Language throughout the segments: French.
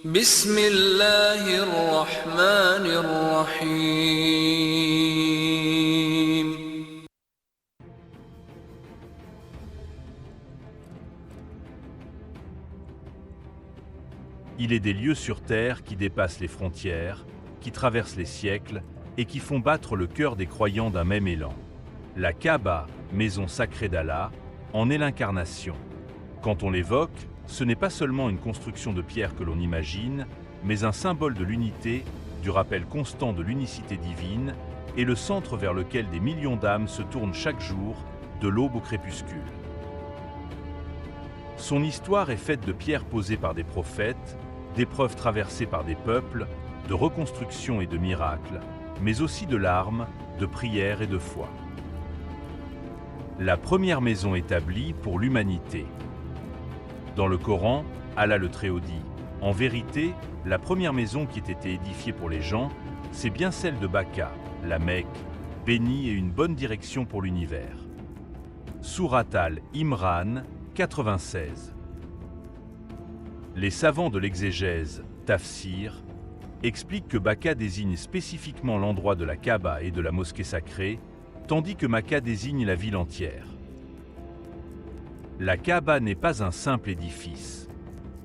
بسم الله الرحمن الرحيم. Il est des lieux sur terre qui dépassent les frontières, qui traversent les siècles et qui font battre le cœur des croyants d'un même élan. La Kaaba, maison sacrée d'Allah, en est l'incarnation. Quand on l'évoque, ce n'est pas seulement une construction de pierre que l'on imagine, mais un symbole de l'unité, du rappel constant de l'unicité divine et le centre vers lequel des millions d'âmes se tournent chaque jour, de l'aube au crépuscule. Son histoire est faite de pierres posées par des prophètes, d'épreuves traversées par des peuples, de reconstructions et de miracles, mais aussi de larmes, de prières et de foi. La première maison établie pour l'humanité. Dans le Coran, Allah le Très-Haut dit « En vérité, la première maison qui ait été édifiée pour les gens, c'est bien celle de Bakka, la Mecque, bénie et une bonne direction pour l'univers. » Surat Al-Imran 96. Les savants de l'exégèse, Tafsir, expliquent que Bakka désigne spécifiquement l'endroit de la Kaaba et de la mosquée sacrée, tandis que Makka désigne la ville entière. La Kaaba n'est pas un simple édifice.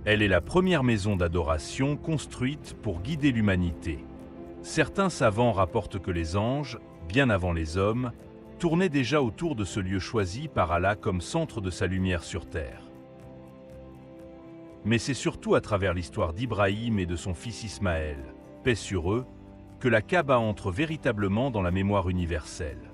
Elle est la première maison d'adoration construite pour guider l'humanité. Certains savants rapportent que les anges, bien avant les hommes, tournaient déjà autour de ce lieu choisi par Allah comme centre de sa lumière sur terre. Mais c'est surtout à travers l'histoire d'Ibrahim et de son fils Ismaël, paix sur eux, que la Kaaba entre véritablement dans la mémoire universelle.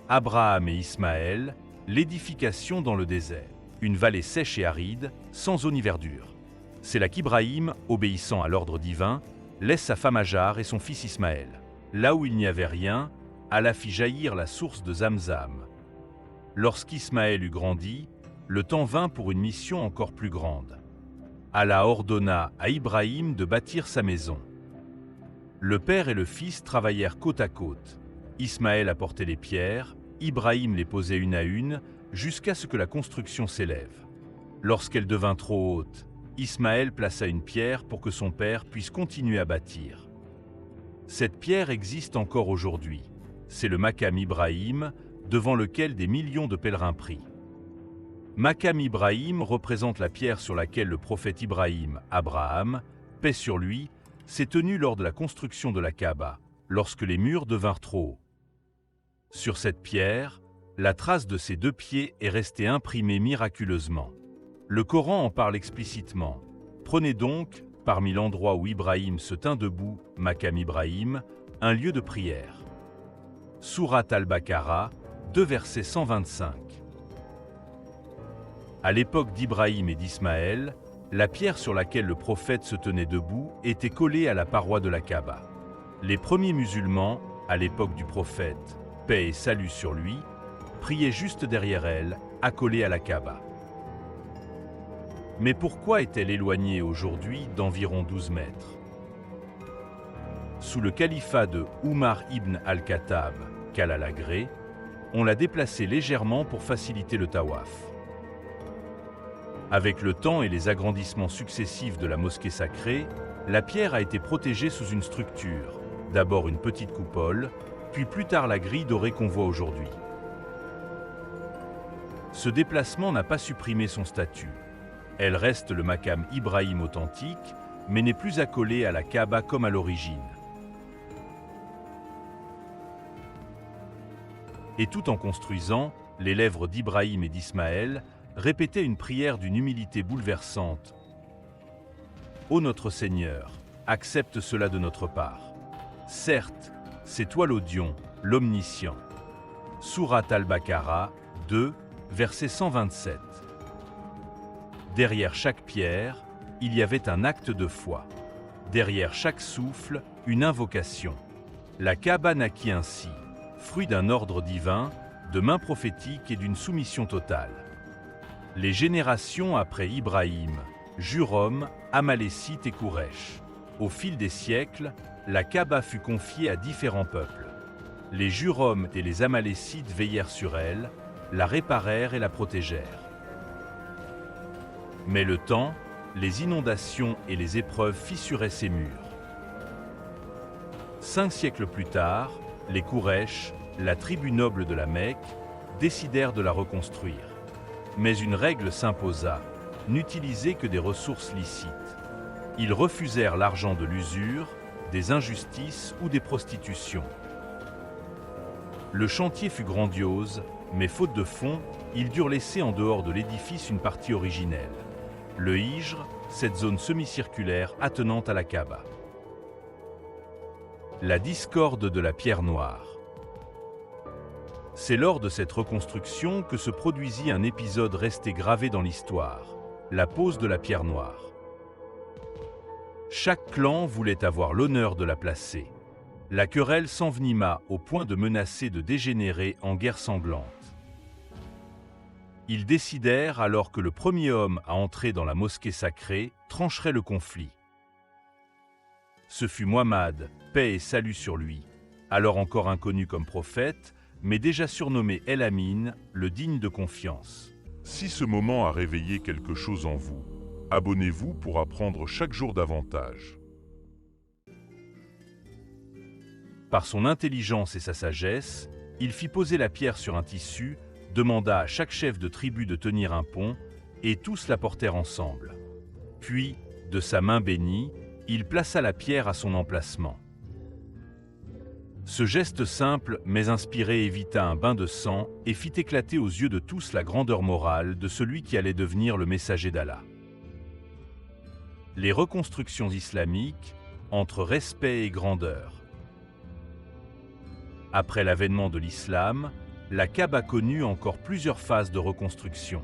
Abraham et Ismaël, l'édification dans le désert, une vallée sèche et aride, sans zone ni verdure. C'est là qu'Ibrahim, obéissant à l'ordre divin, laisse sa femme Hajar et son fils Ismaël. Là où il n'y avait rien, Allah fit jaillir la source de Zamzam. Lorsqu'Ismaël eut grandi, le temps vint pour une mission encore plus grande. Allah ordonna à Ibrahim de bâtir sa maison. Le père et le fils travaillèrent côte à côte. Ismaël apportait les pierres, Ibrahim les posait une à une, jusqu'à ce que la construction s'élève. Lorsqu'elle devint trop haute, Ismaël plaça une pierre pour que son père puisse continuer à bâtir. Cette pierre existe encore aujourd'hui. C'est le Maqam Ibrahim, devant lequel des millions de pèlerins prient. Maqam Ibrahim représente la pierre sur laquelle le prophète Ibrahim, Abraham, paix sur lui, s'est tenu lors de la construction de la Kaaba, lorsque les murs devinrent trop hauts. Sur cette pierre, la trace de ses deux pieds est restée imprimée miraculeusement. Le Coran en parle explicitement. Prenez donc, parmi l'endroit où Ibrahim se tint debout, Maqam Ibrahim, un lieu de prière. Surat Al-Baqarah, 2 versets 125. À l'époque d'Ibrahim et d'Ismaël, la pierre sur laquelle le prophète se tenait debout était collée à la paroi de la Kaaba. Les premiers musulmans, à l'époque du prophète, paix et salut sur lui, priaient juste derrière elle, accolée à la Kaaba. Mais pourquoi est-elle éloignée aujourd'hui d'environ 12 mètres? Sous le califat de Oumar ibn al-Khattab, qu'Allah l'agrée, on l'a déplacée légèrement pour faciliter le tawaf. Avec le temps et les agrandissements successifs de la mosquée sacrée, la pierre a été protégée sous une structure, d'abord une petite coupole, puis plus tard la grille dorée qu'on voit aujourd'hui. Ce déplacement n'a pas supprimé son statut. Elle reste le Maqam Ibrahim authentique, mais n'est plus accolée à la Kaaba comme à l'origine. Et tout en construisant, les lèvres d'Ibrahim et d'Ismaël répétaient une prière d'une humilité bouleversante. Ô notre Seigneur, accepte cela de notre part. Certes, c'est toi l'Audion, l'Omniscient. Surat Al-Baqarah 2, verset 127. Derrière chaque pierre, il y avait un acte de foi. Derrière chaque souffle, une invocation. La Kaaba naquit ainsi, fruit d'un ordre divin, de main prophétique et d'une soumission totale. Les générations après Ibrahim, Jurhom, Amalécite et Quraysh. Au fil des siècles, la Kaaba fut confiée à différents peuples. Les Jurhom et les Amalécites veillèrent sur elle, la réparèrent et la protégèrent. Mais le temps, les inondations et les épreuves fissuraient ses murs. 5 siècles plus tard, les Quraysh, la tribu noble de la Mecque, décidèrent de la reconstruire. Mais une règle s'imposa, n'utiliser que des ressources licites. Ils refusèrent l'argent de l'usure, des injustices ou des prostitutions. Le chantier fut grandiose, mais faute de fonds, ils durent laisser en dehors de l'édifice une partie originelle. Le Hijr, cette zone semi-circulaire attenante à la Kaaba. La discorde de la pierre noire. C'est lors de cette reconstruction que se produisit un épisode resté gravé dans l'histoire, la pose de la pierre noire. Chaque clan voulait avoir l'honneur de la placer. La querelle s'envenima au point de menacer de dégénérer en guerre sanglante. Ils décidèrent alors que le premier homme à entrer dans la mosquée sacrée trancherait le conflit. Ce fut Muhammad, paix et salut sur lui, alors encore inconnu comme prophète, mais déjà surnommé El Amin, le digne de confiance. Si ce moment a réveillé quelque chose en vous, abonnez-vous pour apprendre chaque jour davantage. Par son intelligence et sa sagesse, il fit poser la pierre sur un tissu, demanda à chaque chef de tribu de tenir un pont, et tous la portèrent ensemble. Puis, de sa main bénie, il plaça la pierre à son emplacement. Ce geste simple mais inspiré évita un bain de sang et fit éclater aux yeux de tous la grandeur morale de celui qui allait devenir le messager d'Allah. Les reconstructions islamiques, entre respect et grandeur. Après l'avènement de l'islam, la Kaaba connut encore plusieurs phases de reconstruction.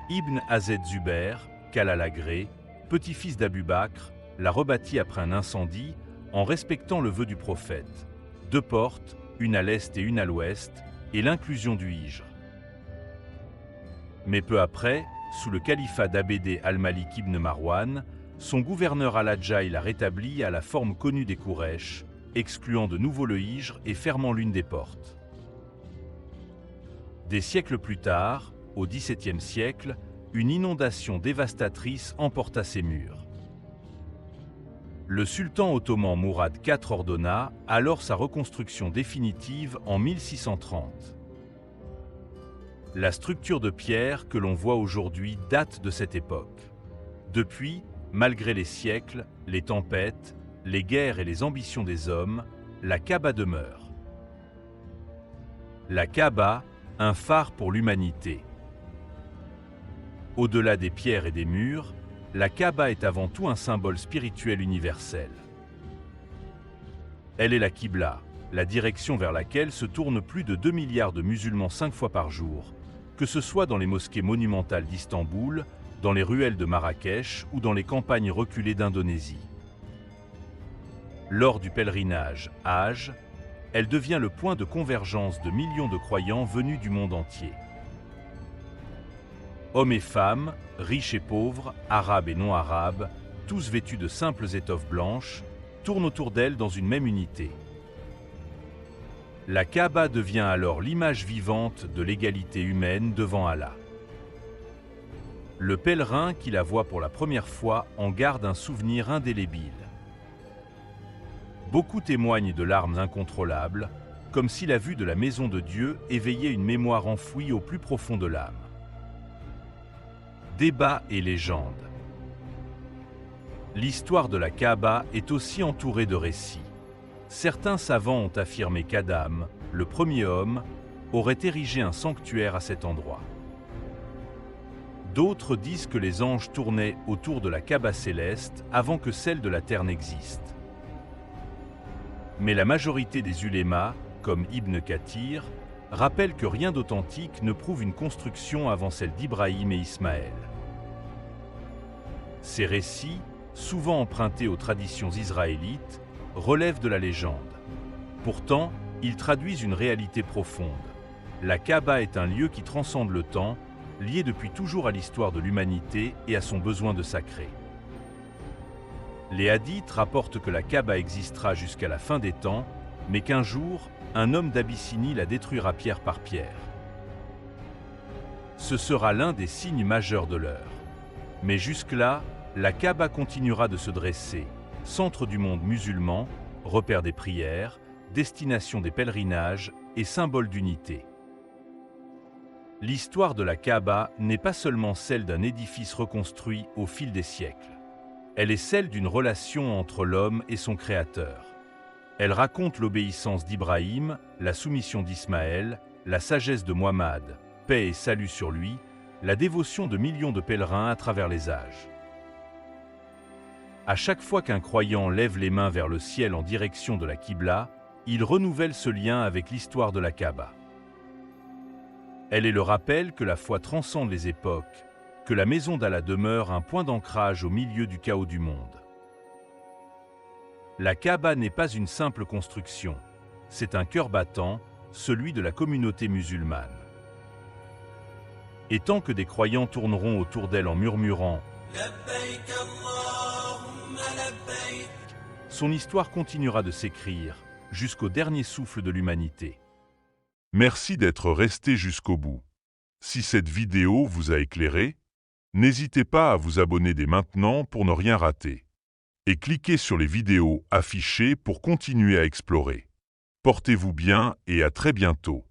Ibn Hazed Zubair, qu'Allah l'agrée, petit-fils d'Abu Bakr, la rebâtit après un incendie en respectant le vœu du prophète. 2 portes, une à l'est et une à l'ouest, et l'inclusion du Hijr. Mais peu après, sous le califat d'Abd al-Malik ibn Marwan, son gouverneur Al-Hajjaj l'a rétabli à la forme connue des Quraysh, excluant de nouveau le Hijr et fermant l'une des portes. Des siècles plus tard, au XVIIe siècle, une inondation dévastatrice emporta ces murs. Le sultan ottoman Mourad IV ordonna alors sa reconstruction définitive en 1630. La structure de pierre que l'on voit aujourd'hui date de cette époque. Depuis, malgré les siècles, les tempêtes, les guerres et les ambitions des hommes, la Kaaba demeure. La Kaaba, un phare pour l'humanité. Au-delà des pierres et des murs, la Kaaba est avant tout un symbole spirituel universel. Elle est la Qibla, la direction vers laquelle se tournent plus de 2 milliards de musulmans 5 fois par jour, que ce soit dans les mosquées monumentales d'Istanbul, dans les ruelles de Marrakech ou dans les campagnes reculées d'Indonésie. Lors du pèlerinage Hajj, elle devient le point de convergence de millions de croyants venus du monde entier. Hommes et femmes, riches et pauvres, arabes et non-arabes, tous vêtus de simples étoffes blanches, tournent autour d'elle dans une même unité. La Kaaba devient alors l'image vivante de l'égalité humaine devant Allah. Le pèlerin qui la voit pour la première fois en garde un souvenir indélébile. Beaucoup témoignent de larmes incontrôlables, comme si la vue de la maison de Dieu éveillait une mémoire enfouie au plus profond de l'âme. Débats et légendes. L'histoire de la Kaaba est aussi entourée de récits. Certains savants ont affirmé qu'Adam, le premier homme, aurait érigé un sanctuaire à cet endroit. D'autres disent que les anges tournaient autour de la Kaaba céleste avant que celle de la terre n'existe. Mais la majorité des ulémas, comme Ibn Kathir, rappellent que rien d'authentique ne prouve une construction avant celle d'Ibrahim et Ismaël. Ces récits, souvent empruntés aux traditions israélites, relèvent de la légende. Pourtant, ils traduisent une réalité profonde. La Kaaba est un lieu qui transcende le temps, lié depuis toujours à l'histoire de l'humanité et à son besoin de sacré. Les hadiths rapportent que la Kaaba existera jusqu'à la fin des temps, mais qu'un jour, un homme d'Abyssinie la détruira pierre par pierre. Ce sera l'un des signes majeurs de l'heure. Mais jusque-là, la Kaaba continuera de se dresser, centre du monde musulman, repère des prières, destination des pèlerinages et symbole d'unité. L'histoire de la Kaaba n'est pas seulement celle d'un édifice reconstruit au fil des siècles. Elle est celle d'une relation entre l'homme et son créateur. Elle raconte l'obéissance d'Ibrahim, la soumission d'Ismaël, la sagesse de Muhammad, paix et salut sur lui, la dévotion de millions de pèlerins à travers les âges. À chaque fois qu'un croyant lève les mains vers le ciel en direction de la Qibla, il renouvelle ce lien avec l'histoire de la Kaaba. Elle est le rappel que la foi transcende les époques, que la maison d'Allah demeure un point d'ancrage au milieu du chaos du monde. La Kaaba n'est pas une simple construction, c'est un cœur battant, celui de la communauté musulmane. Et tant que des croyants tourneront autour d'elle en murmurant « Labbaik Allahumma labbaik », son histoire continuera de s'écrire jusqu'au dernier souffle de l'humanité. Merci d'être resté jusqu'au bout. Si cette vidéo vous a éclairé, n'hésitez pas à vous abonner dès maintenant pour ne rien rater. Et cliquez sur les vidéos affichées pour continuer à explorer. Portez-vous bien et à très bientôt.